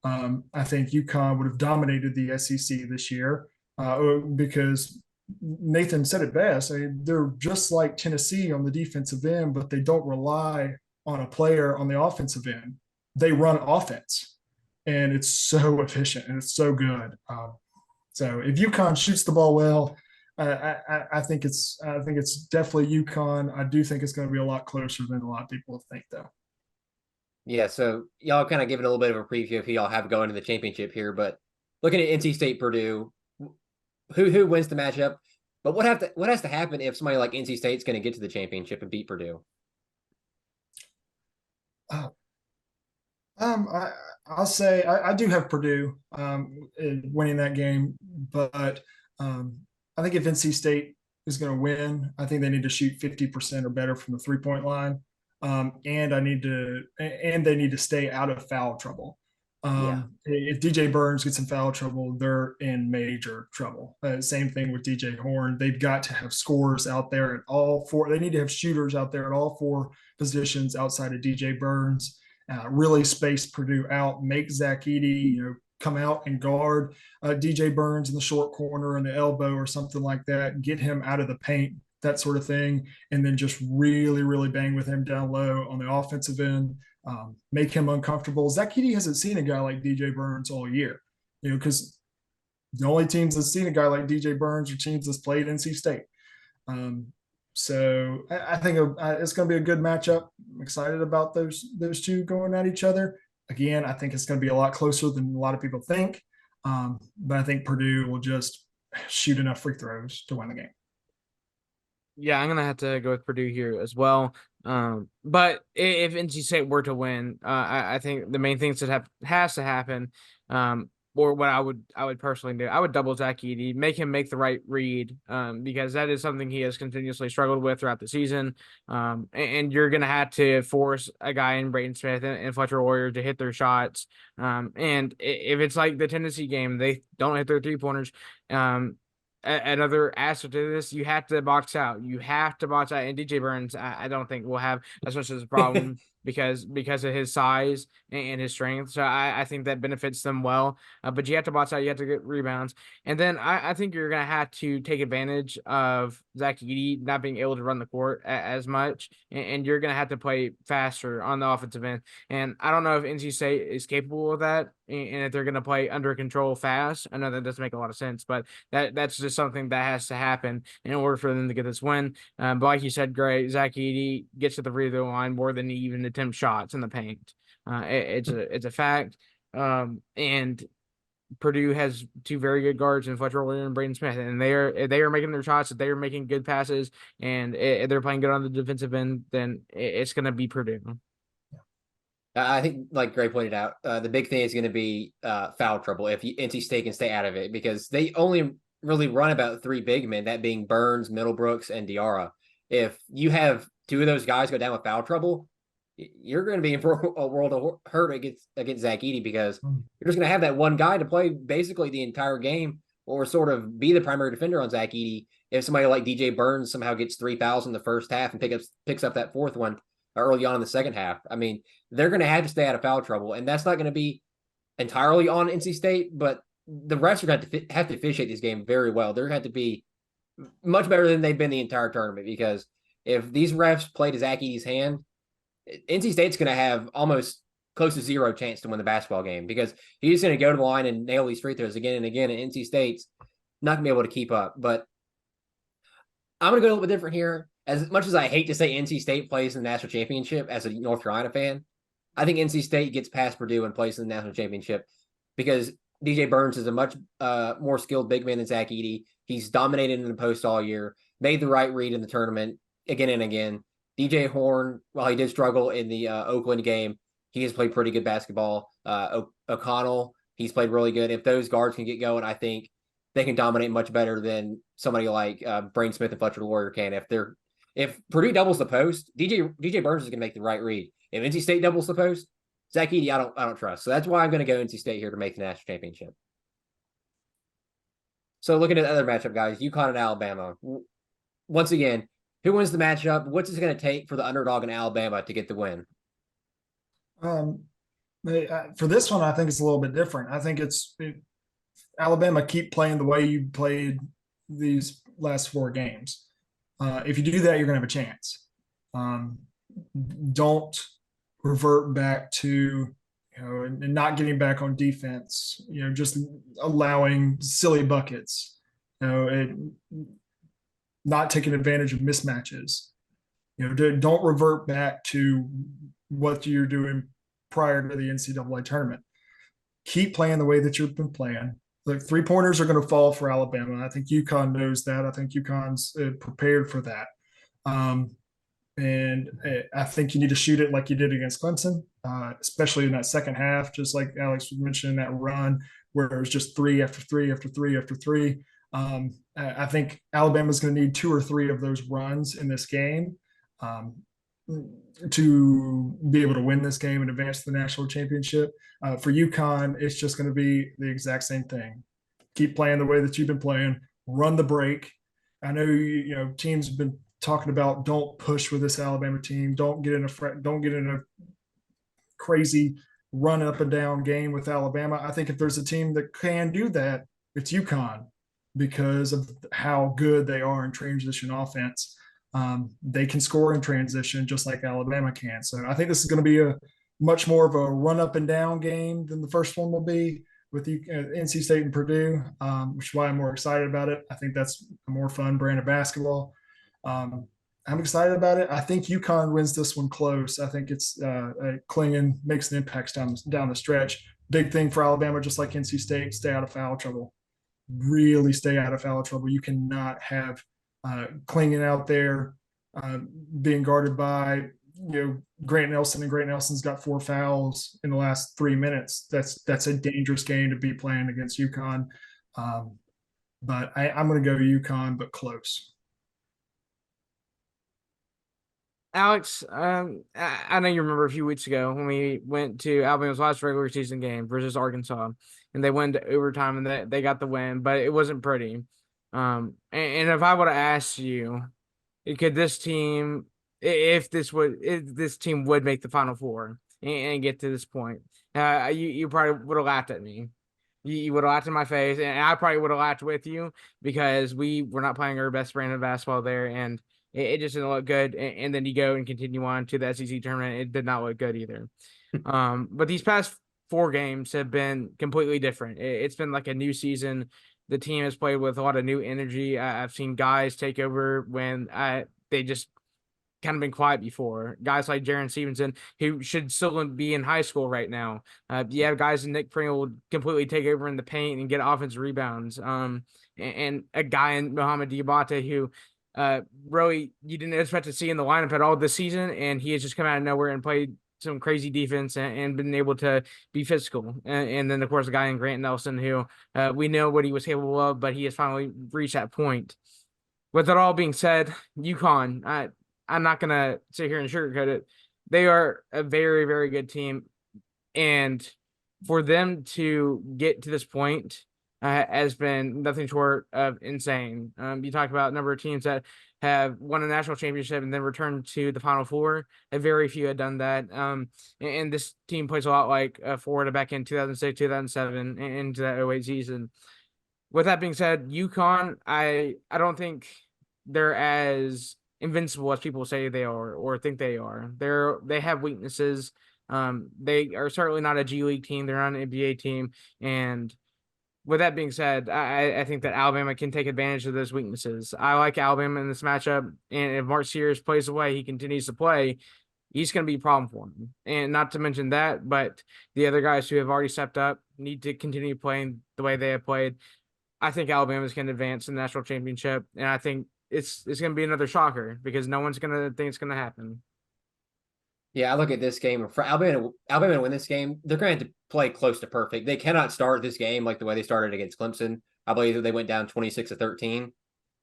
I think UConn would have dominated the SEC this year because Nathan said it best. I mean, they're just like Tennessee on the defensive end, but they don't rely on a player on the offensive end. They run offense, and it's so efficient and it's so good. So if UConn shoots the ball well, I think it's definitely UConn. I do think it's going to be a lot closer than a lot of people think, though. Yeah, so y'all kind of giving a little bit of a preview of who y'all have going to the championship here, but looking at NC State Purdue, who wins the matchup? But what has to happen if somebody like NC State's going to get to the championship and beat Purdue? I'll say I do have Purdue winning that game, but I think if NC State is going to win, I think they need to shoot 50% or better from the 3-point line, and they need to stay out of foul trouble. If DJ Burns gets in foul trouble, they're in major trouble. Same thing with DJ Horn. They've got to have scorers out there at all four. They need to have shooters out there at all four positions outside of DJ Burns. Really space Purdue out, make Zach Edey, come out and guard DJ Burns in the short corner and the elbow or something like that, get him out of the paint, that sort of thing, and then just really, really bang with him down low on the offensive end, make him uncomfortable. Zach Edey hasn't seen a guy like DJ Burns all year, because the only teams that's seen a guy like DJ Burns are teams that's played NC State. So I think it's going to be a good matchup. I'm excited about those two going at each other. Again, I think it's going to be a lot closer than a lot of people think. But I think Purdue will just shoot enough free throws to win the game. Yeah, I'm going to have to go with Purdue here as well. But if NC State were to win, I think the main things that has to happen, or what I would personally do, I would double Zach Edey, make him make the right read, because that is something he has continuously struggled with throughout the season. And you're going to have to force a guy in Braden Smith and Fletcher Warrior to hit their shots. And if it's like the Tennessee game, they don't hit their 3-pointers. Another aspect to this, you have to box out. And DJ Burns, I don't think will have as much as a problem because of his size and his strength. So I think that benefits them well. But you have to box out, you have to get rebounds. And then I think you're going to have to take advantage of Zach Edey not being able to run the court as much. And you're going to have to play faster on the offensive end. And I don't know if NC State is capable of that and if they're going to play under control fast. I know that doesn't make a lot of sense, but that's just something that has to happen in order for them to get this win. But like you said, great, Zach Edey gets to the free throw line more than he even attempts shots in the paint. It's a fact. And Purdue has two very good guards in Fletcher Loyer and Braden Smith, and they are making their shots. If they are making good passes, and if they're playing good on the defensive end, then it's going to be Purdue. I think, like Gray pointed out, the big thing is going to be foul trouble if NC State can stay out of it, because they only really run about 3 big men, that being Burns, Middlebrooks, and Diarra. If you have 2 of those guys go down with foul trouble, you're going to be in for a world of hurt against Zach Edey, because you're just going to have that one guy to play basically the entire game, or sort of be the primary defender on Zach Edey. If somebody like DJ Burns somehow gets 3 fouls in the first half and picks up that 4th one early on in the second half, I mean, they're going to have to stay out of foul trouble, and that's not going to be entirely on NC State, but the refs are going to have to officiate this game very well. They're going to have to be much better than they've been the entire tournament, because if these refs play to Zach Edey's hand, NC State's going to have almost close to 0 chance to win the basketball game, because he's going to go to the line and nail these free throws again and again, and NC State's not going to be able to keep up. But I'm going to go a little bit different here. As much as I hate to say NC State plays in the national championship as a North Carolina fan, I think NC State gets past Purdue and plays in the national championship, because DJ Burns is a much more skilled big man than Zach Edey. He's dominated in the post all year, made the right read in the tournament again and again. DJ Horn, while he did struggle in the Oakland game, he has played pretty good basketball. O'Connell, he's played really good. If those guards can get going, I think they can dominate much better than somebody like Braden Smith and Fletcher Loyer can. If Purdue doubles the post, DJ Burns is going to make the right read. If NC State doubles the post, Zach Edey, I don't trust. So that's why I'm going to go NC State here to make the national championship. So looking at the other matchup, guys, UConn and Alabama. Once again, who wins the matchup? What's it going to take for the underdog in Alabama to get the win? For this one, I think it's a little bit different. I think Alabama keep playing the way you played these last 4 games. If you do that, you're going to have a chance. Don't revert back to, and not getting back on defense, just allowing silly buckets, not taking advantage of mismatches. Don't revert back to what you're doing prior to the NCAA tournament. Keep playing the way that you've been playing. The 3-pointers are going to fall for Alabama. I think UConn knows that. I think UConn's prepared for that. And I think you need to shoot it like you did against Clemson, especially in that second half, just like Alex was mentioning, that run where it was just 3 after 3 after 3 after 3. I think Alabama's going to need 2 or 3 of those runs in this game to be able to win this game and advance to the national championship. For UConn, it's just going to be the exact same thing. Keep playing the way that you've been playing. Run the break. I know teams have been talking about don't push with this Alabama team. Don't get in a crazy run up and down game with Alabama. I think if there's a team that can do that, it's UConn, because of how good they are in transition offense. They can score in transition just like Alabama can. So I think this is going to be a much more of a run up and down game than the first one will be with NC State and Purdue, which is why I'm more excited about it. I think that's a more fun brand of basketball. I'm excited about it. I think UConn wins this one close. I think it's Klingon makes an impact down the stretch. Big thing for Alabama, just like NC State, stay out of foul trouble. Really stay out of foul trouble. You cannot have Klingon out there being guarded by Grant Nelson, and Grant Nelson's got 4 fouls in the last 3 minutes. That's a dangerous game to be playing against UConn. But I'm going to go UConn, but close. Alex, I know you remember a few weeks ago when we went to Alabama's last regular season game versus Arkansas, and they went to overtime and they got the win, but it wasn't pretty. And if I would have asked you, could this team if this team would make the Final Four and get to this point. You probably would have laughed at me. You would have laughed in my face, and I probably would have laughed with you because we were not playing our best brand of basketball there, and it just didn't look good. And then you go and continue on to the SEC tournament. It did not look good either. But these past 4 games have been completely different. It's been like a new season. The team has played with a lot of new energy. I've seen guys take over when they just kind of been quiet before. Guys like Jaron Stevenson, who should still be in high school right now. You have guys in Nick Pringle will completely take over in the paint and get offensive rebounds. And a guy in Mohamed Diabate who really you didn't expect to see in the lineup at all this season, and he has just come out of nowhere and played some crazy defense and been able to be physical. And then, of course, a guy in Grant Nelson who we know what he was capable of, but he has finally reached that point. With it all being said, UConn, I'm not going to sit here and sugarcoat it. They are a very, very good team. And for them to get to this point has been nothing short of insane. You talk about a number of teams that have won a national championship and then returned to the Final Four. Very few had done that. And this team plays a lot like Florida back in 2006, 2007, into that 08 season. With that being said, UConn, I don't think they're as invincible as people say they are or think they are. They have weaknesses. They are certainly not a G League team. They're not an NBA team. And with that being said, I think that Alabama can take advantage of those weaknesses. I like Alabama in this matchup. And if Mark Sears plays the way he continues to play, he's going to be a problem for him. And not to mention that, but the other guys who have already stepped up need to continue playing the way they have played. I think Alabama's going to advance in the national championship. And I think it's going to be another shocker because no one's going to think it's going to happen. Yeah, I look at this game. For Alabama to win this game, they're going to have to play close to perfect. They cannot start this game like the way they started against Clemson. I believe that they went down 26-13.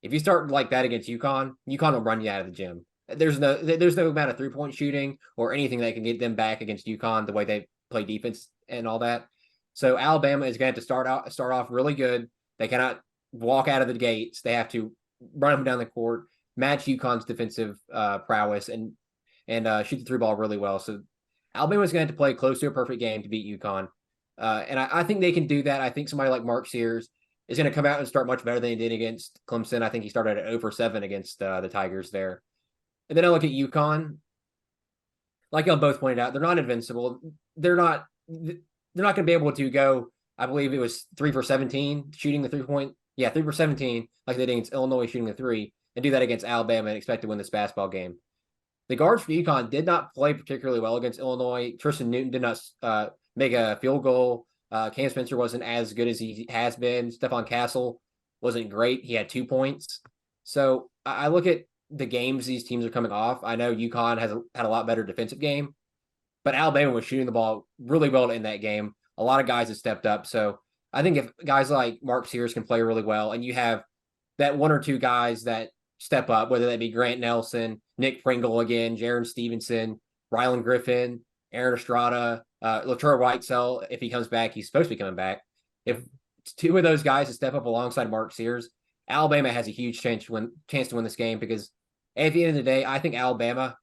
If you start like that against UConn will run you out of the gym. There's no amount of 3-point shooting or anything that can get them back against UConn the way they play defense and all that. So Alabama is going to have to start off really good. They cannot walk out of the gates. They have to run them down the court, match UConn's defensive prowess, and shoot the 3 ball really well. So Alabama's going to have to play close to a perfect game to beat UConn. And I think they can do that. I think somebody like Mark Sears is going to come out and start much better than he did against Clemson. I think he started at 0-for-7 against the Tigers there. And then I look at UConn. Like y'all both pointed out, they're not invincible. They're not going to be able to go, I believe it was 3-for-17 shooting the 3-point. Yeah, 3-for-17 like they did against Illinois shooting the 3 and do that against Alabama and expect to win this basketball game. The guards for UConn did not play particularly well against Illinois. Tristan Newton did not make a field goal. Cam Spencer wasn't as good as he has been. Stephon Castle wasn't great. He had 2 points. So I look at the games these teams are coming off. I know UConn had a lot better defensive game, but Alabama was shooting the ball really well in that game. A lot of guys have stepped up. So I think if guys like Mark Sears can play really well and you have that 1 or 2 guys that step up, whether that be Grant Nelson, Nick Pringle again, Jaron Stevenson, Rylan Griffin, Aaron Estrada, Latrell Whitesell, if he comes back, he's supposed to be coming back. If 2 of those guys to step up alongside Mark Sears, Alabama has a huge chance to win this game because at the end of the day, I think Alabama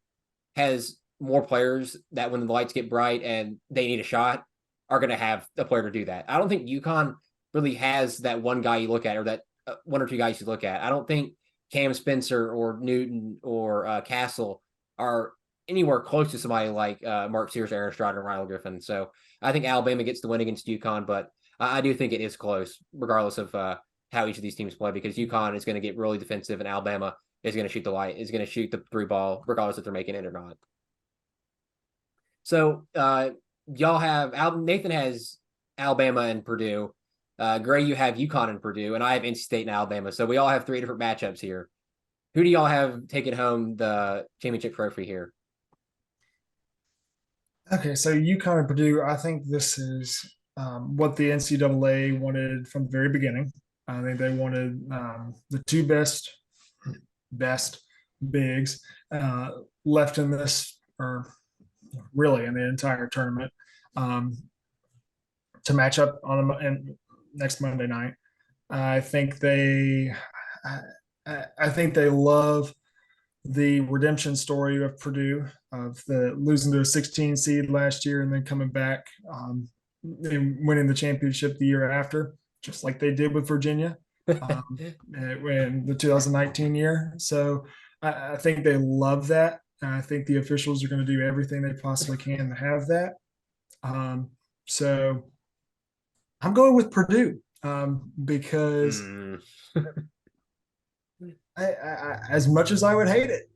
has more players that when the lights get bright and they need a shot are going to have a player to do that. I don't think UConn really has that one guy you look at or that 1 or 2 guys you look at. I don't think Cam Spencer or Newton or Castle are anywhere close to somebody like Mark Sears, Aaron Estrada, and Rylan Griffin. So I think Alabama gets the win against UConn, but I do think it is close, regardless of how each of these teams play, because UConn is going to get really defensive and Alabama is going to shoot the 3 ball, regardless if they're making it or not. So y'all have Nathan has Alabama and Purdue. Gray, you have UConn and Purdue, and I have NC State and Alabama. So we all have 3 different matchups here. Who do y'all have taking home the championship trophy here? Okay, so UConn and Purdue, I think this is what the NCAA wanted from the very beginning. I think they wanted the 2 best bigs left in this, or really in the entire tournament, to match up on next Monday night. I think they love the redemption story of Purdue, of the losing to a 16 seed last year and then coming back and winning the championship the year after, just like they did with Virginia in the 2019 year. So I think they love that. And I think the officials are going to do everything they possibly can to have that. So I'm going with Purdue because as much as I would hate it,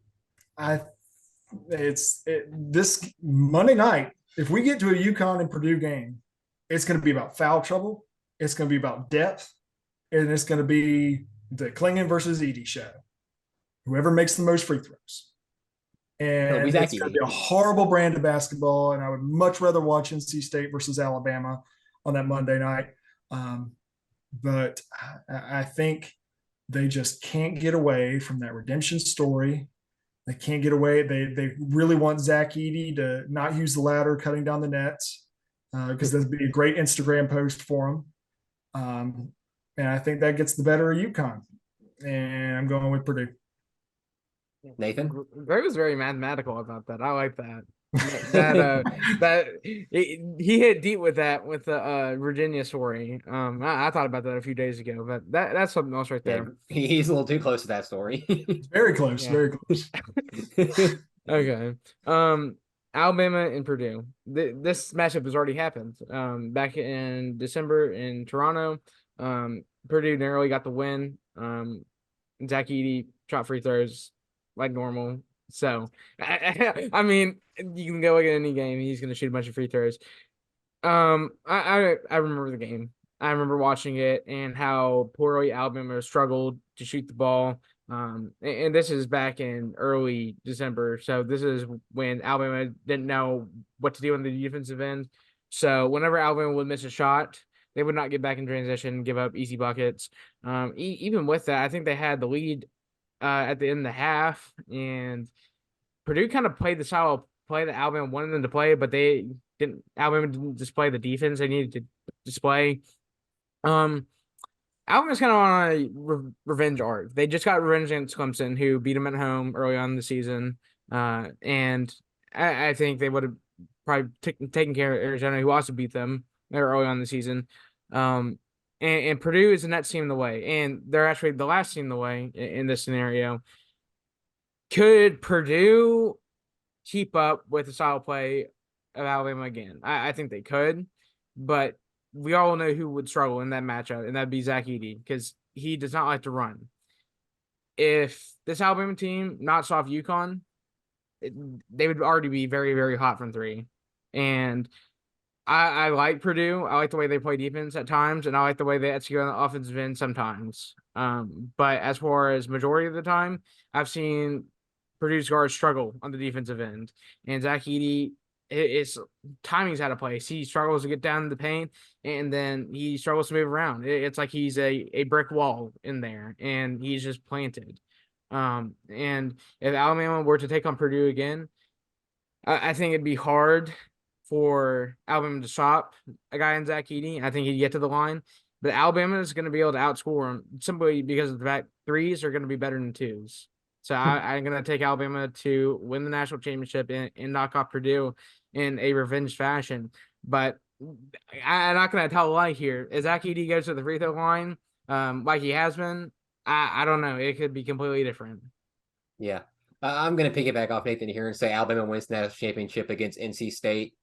this Monday night. If we get to a UConn and Purdue game, it's going to be about foul trouble. It's going to be about depth, and it's going to be the Klingon versus Edie show. Whoever makes the most free throws, and it's going to be a horrible brand of basketball. And I would much rather watch NC State versus Alabama on that Monday night. But I think they just can't get away from that redemption story. They can't get away. They really want Zach Edey to not use the ladder cutting down the nets because that'd be a great Instagram post for him. And I think that gets the better of UConn. And I'm going with Purdue. Nathan? Greg was very mathematical about that. I like that. He hit deep with that with the Virginia story. I thought about that a few days ago, but that's something else right there. Yeah, he's a little too close to that story. Very close, very close. Okay. Alabama and Purdue. This matchup has already happened. Back in December in Toronto. Purdue narrowly got the win. Zach Edey shot free throws like normal. So, I mean, you can go look at any game. He's going to shoot a bunch of free throws. I remember the game. I remember watching it and how poorly Alabama struggled to shoot the ball. And this is back in early December. So this is when Alabama didn't know what to do on the defensive end. So whenever Alabama would miss a shot, they would not get back in transition, give up easy buckets. Even with that, I think they had the lead at the end of the half, and Purdue kind of played the style of play that Alabama wanted them to play, but Alabama didn't display the defense they needed to display. Alabama's kind of on a revenge arc. They just got revenge against Clemson, who beat them at home early on in the season. And I think they would have probably taken care of Arizona, who also beat them early on in the season. And Purdue is the next team in the way, and they're actually the last team in the way in this scenario. Could Purdue keep up with the style play of Alabama again? I think they could, but we all know who would struggle in that matchup, and that'd be Zach Edey, because he does not like to run. If this Alabama team knocks off UConn, they would already be very, very hot from three. And I like Purdue. I like the way they play defense at times, and I like the way they execute on the offensive end sometimes. But as far as majority of the time, I've seen Purdue's guards struggle on the defensive end. And Zach Edey, his timing's out of place. He struggles to get down the paint, and then he struggles to move around. It's like he's a brick wall in there, and he's just planted. And if Alabama were to take on Purdue again, I think it'd be hard for Alabama to stop a guy in Zach Edey. I think he'd get to the line. But Alabama is going to be able to outscore him simply because of the fact threes are going to be better than twos. So I'm going to take Alabama to win the national championship and knock off Purdue in a revenge fashion. But I'm not going to tell a lie here. If Zach Edey goes to the free throw line like he has been, I don't know. It could be completely different. Yeah. I'm going to piggyback off Nathan here and say Alabama wins the national championship against NC State.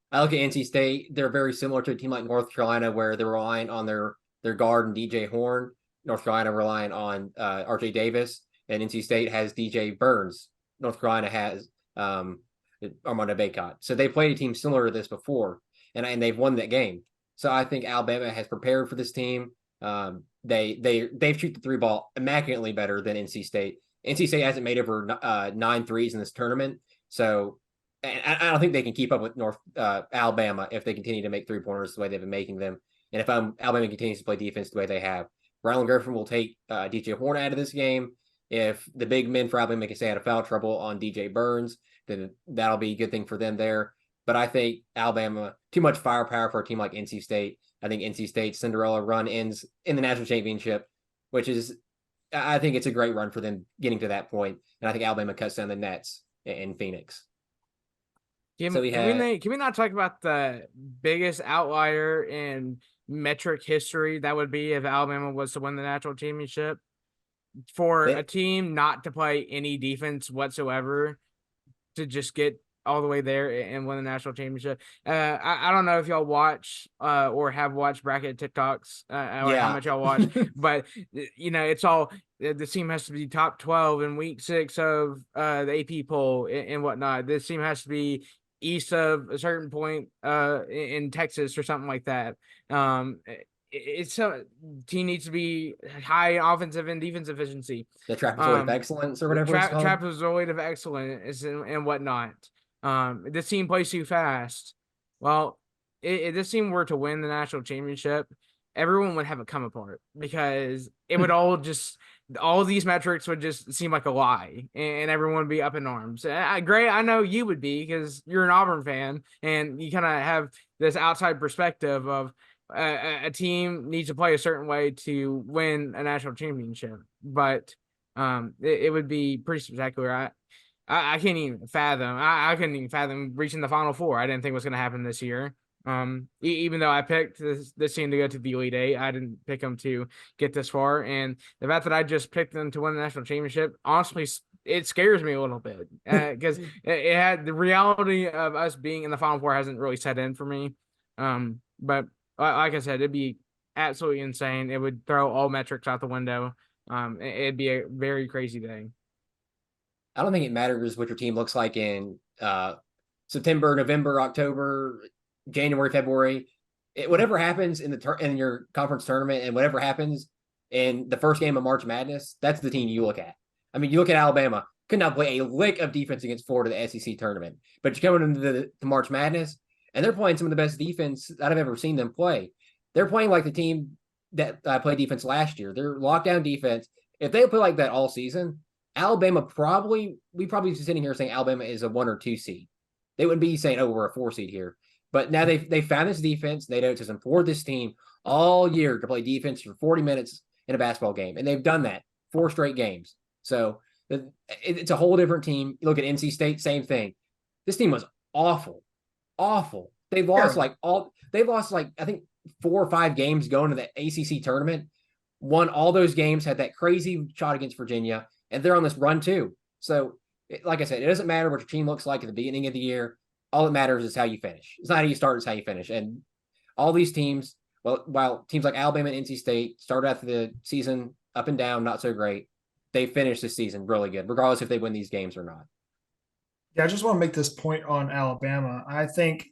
I look at NC State. They're very similar to a team like North Carolina, where they're relying on their guard and DJ Horn. North Carolina relying on RJ Davis, and NC State has DJ Burns. North Carolina has Armando Bacot. So they played a team similar to this before, and they've won that game. So I think Alabama has prepared for this team. They've shoot the three ball immaculately better than NC State. NC State hasn't made over 9 threes in this tournament, so. And I don't think they can keep up with Alabama if they continue to make 3-pointers the way they've been making them. And if Alabama continues to play defense the way they have, Rylan Griffin will take DJ Horn out of this game. If the big men for Alabama can stay out of foul trouble on DJ Burns, then that'll be a good thing for them there. But I think Alabama, too much firepower for a team like NC State. I think NC State's Cinderella run ends in the national championship, which is I think it's a great run for them getting to that point, and I think Alabama cuts down the nets in Phoenix. So we had Can we not talk about the biggest outlier in metric history that would be if Alabama was to win the national championship? For a team not to play any defense whatsoever to just get all the way there and win the national championship. I don't know if y'all watch or have watched bracket TikToks or how much y'all watch, but it's all the team has to be top 12 in week 6 of the AP poll and whatnot. This team has to be east of a certain point in Texas or something like that. It's a team needs to be high offensive and defensive efficiency. The trapezoid of excellence or whatever it's called. Trapezoid of excellence and whatnot. This team plays too fast. Well, if this team were to win the national championship, everyone would have a come apart because it would all these metrics would just seem like a lie and everyone would be up in arms. Great. I know you would be because you're an Auburn fan and you kind of have this outside perspective of a team needs to play a certain way to win a national championship, but it would be pretty spectacular. I can't even fathom. I couldn't even fathom reaching the Final Four. I didn't think it was going to happen this year. Even though I picked this team to go to the Elite Eight, I didn't pick them to get this far. And the fact that I just picked them to win the national championship, honestly, it scares me a little bit because it had the reality of us being in the Final Four hasn't really set in for me. But like I said, it'd be absolutely insane. It would throw all metrics out the window. It'd be a very crazy day. I don't think it matters what your team looks like in September, November, October, January, February. Whatever happens in in your conference tournament and whatever happens in the first game of March Madness, that's the team you look at. I mean, you look at Alabama, could not play a lick of defense against Florida, the SEC tournament, but you're coming into the March Madness, and they're playing some of the best defense that I've ever seen them play. They're playing like the team that played defense last year. They're lockdown defense. If they play like that all season, Alabama we probably be sitting here saying Alabama is a 1 or 2 seed. They wouldn't be saying, oh, we're a 4 seed here. But now they found this defense. They know it's for this team all year to play defense for 40 minutes in a basketball game. And they've done that 4 straight games. So it's a whole different team. You look at NC State, same thing. This team was awful. They've lost I think 4 or 5 games going to the ACC tournament. Won all those games, had that crazy shot against Virginia, and they're on this run too. So, like I said, it doesn't matter what your team looks like at the beginning of the year. All that matters is how you finish. It's not how you start, it's how you finish. And all these teams, while teams like Alabama and NC State started after the season up and down, not so great, they finished this season really good, regardless if they win these games or not. Yeah, I just want to make this point on Alabama. I think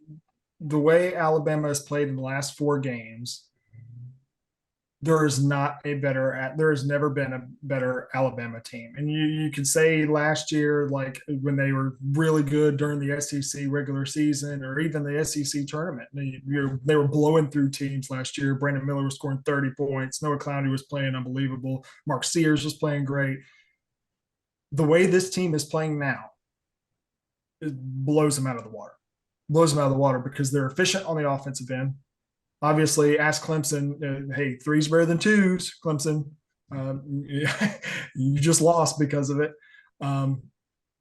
the way Alabama has played in the last 4 games, there has never been a better Alabama team. And you could say last year, like when they were really good during the SEC regular season or even the SEC tournament, they were blowing through teams last year. Brandon Miller was scoring 30 points. Noah Clowney was playing unbelievable. Mark Sears was playing great. The way this team is playing now, it blows them out of the water. Blows them out of the water because they're efficient on the offensive end. Obviously, ask Clemson, hey, 3's better than 2's, Clemson. You just lost because of it.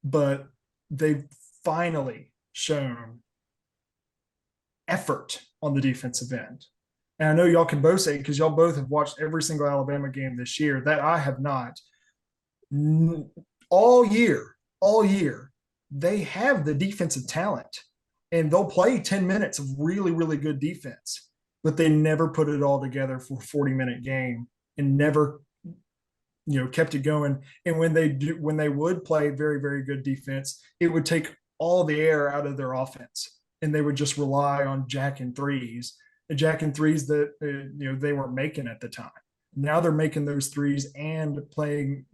But they've finally shown effort on the defensive end. And I know y'all can both say, because y'all both have watched every single Alabama game this year, that I have not. All year, they have the defensive talent. And they'll play 10 minutes of really, really good defense. But they never put it all together for a 40-minute game and never, kept it going. And when they would play very, very good defense, it would take all the air out of their offense, and they would just rely on jacking threes that they weren't making at the time. Now they're making those threes and playing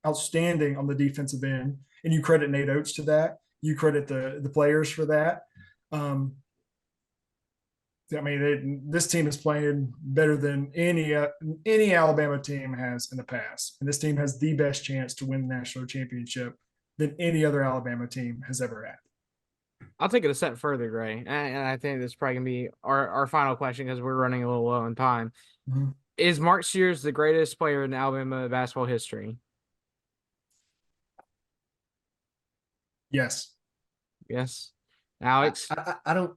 outstanding on the defensive end, and you credit Nate Oates to that. You credit the players for that. This team is playing better than any Alabama team has in the past. And this team has the best chance to win the national championship than any other Alabama team has ever had. I'll take it a step further, Gray. And I think this is probably going to be our final question because we're running a little low on time. Mm-hmm. Is Mark Sears the greatest player in Alabama basketball history? Yes. Yes. Alex? I don't.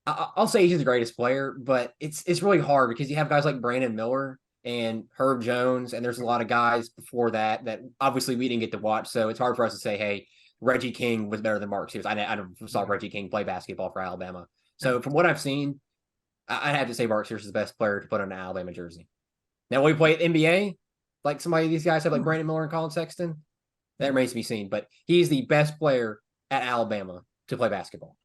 I'll say he's the greatest player, but it's really hard because you have guys like Brandon Miller and Herb Jones, and there's a lot of guys before that obviously we didn't get to watch. So it's hard for us to say, hey, Reggie King was better than Mark Sears. I never saw Reggie King play basketball for Alabama. So from what I've seen, I'd have to say Mark Sears is the best player to put on an Alabama jersey. Now, will he play at NBA? Like somebody of these guys have like Brandon Miller and Colin Sexton? That remains to be seen. But he's the best player at Alabama to play basketball.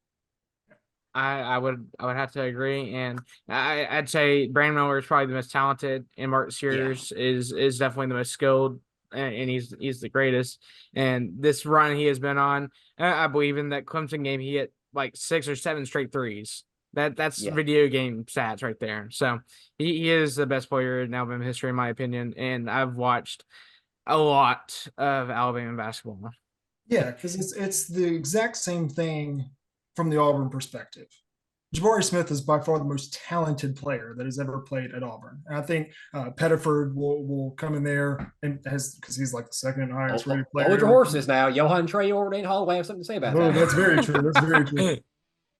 I would have to agree, and I'd say Brandon Miller is probably the most talented, and Mark Sears is definitely the most skilled, and he's the greatest. And this run he has been on, I believe in that Clemson game he hit like 6 or 7 straight threes. That's video game stats right there. So he is the best player in Alabama history, in my opinion, and I've watched a lot of Alabama basketball. Yeah, because it's the exact same thing from the Auburn perspective. Jabari Smith is by far the most talented player that has ever played at Auburn. And I think Pettiford will come in there and because he's like the second highest rated player. Hold your horses now. Johan Traore and Holloway have something to say about that. That's very true. That's very true.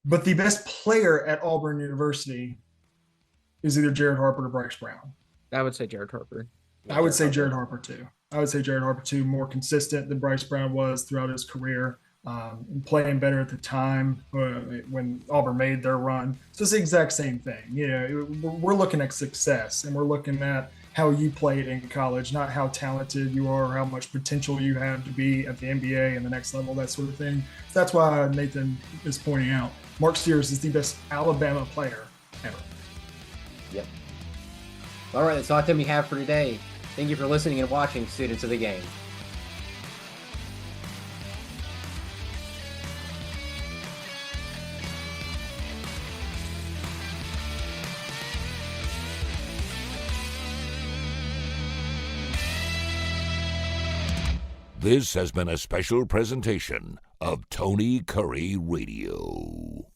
But the best player at Auburn University is either Jared Harper or Bryce Brown. I would say Jared Harper. I would say Jared Harper too. More consistent than Bryce Brown was throughout his career. Playing better at the time when Auburn made their run. So it's the exact same thing. We're looking at success, and we're looking at how you played in college, not how talented you are or how much potential you have to be at the NBA and the next level, that sort of thing. So that's why Nathan is pointing out Mark Sears is the best Alabama player ever. Yep. All right, that's all the time we have for today. Thank you for listening and watching Students of the Game. This has been a special presentation of Tony Curry Radio.